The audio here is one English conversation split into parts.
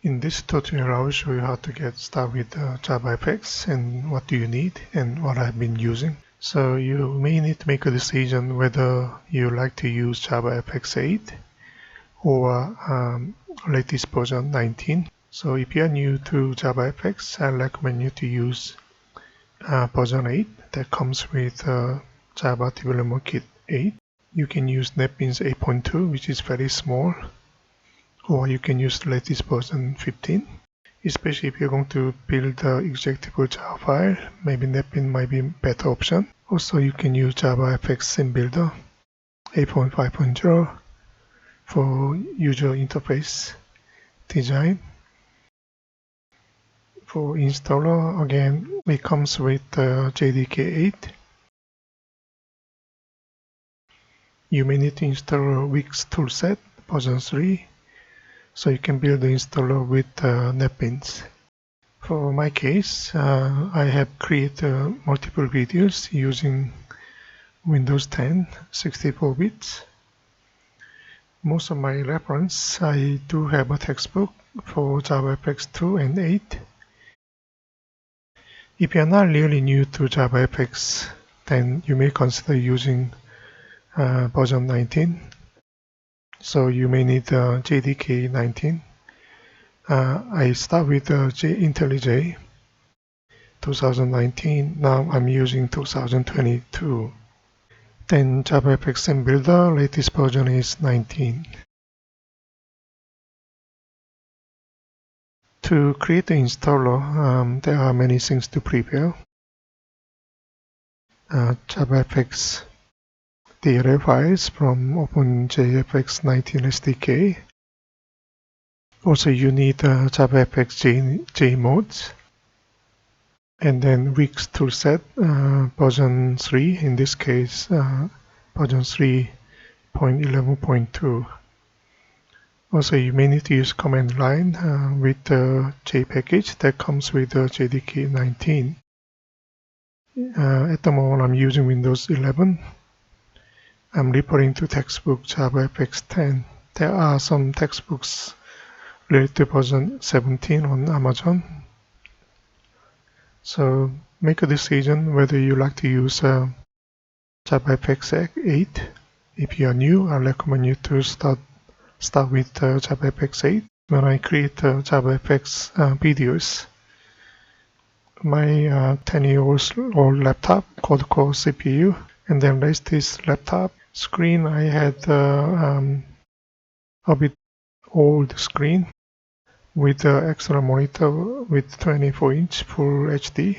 In this tutorial, I will show you how to get started with JavaFX and what do you need and what I've been using. So you may need to make a decision whether you like to use JavaFX 8 or latest version 19. So if you are new to JavaFX, I recommend you to use version 8 that comes with Java Development Kit 8. You can use NetBeans 8.2, which is very small, or you can use the latest version 15. Especially if you're going to build the executable Java file, maybe NetBeans might be a better option. Also, you can use JavaFX Scene Builder 8.5.0 for user interface design. For installer, again, it comes with JDK 8. You may need to install WiX Toolset version 3, so you can build the installer with NetBeans. For my case, I have created multiple videos using Windows 10 64 bits. Most of my reference, I do have a textbook for JavaFX 2 and 8. If you're not really new to JavaFX, then you may consider using version 19. So you may need JDK 19. I start with IntelliJ 2019. Now I'm using 2022. Then JavaFX Scene Builder, latest version is 19. To create the installer, there are many things to prepare. JavaFX DLL files from OpenJFX 19 SDK. Also, you need JavaFX jmod, and then WiX Toolset version 3, in this case version 3.11.2. Also, you may need to use command line with the Jpackage that comes with the JDK 19. At the moment, I'm using Windows 11. I'm referring to textbook JavaFX 10. There are some textbooks related to version 17 on Amazon. So make a decision whether you like to use JavaFX 8. If you are new, I recommend you to start with JavaFX 8. When I create JavaFX videos, my 10-year-old laptop, quad-core CPU, and then latest laptop screen, I had a bit old screen with external monitor with 24-inch Full HD.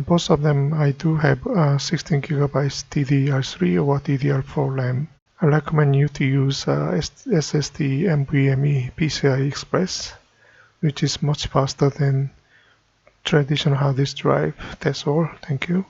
Both of them I do have 16 gigabytes DDR3 or DDR4 RAM. I recommend you to use SSD NVMe PCI Express, which is much faster than traditional hard disk drive. That's all. Thank you.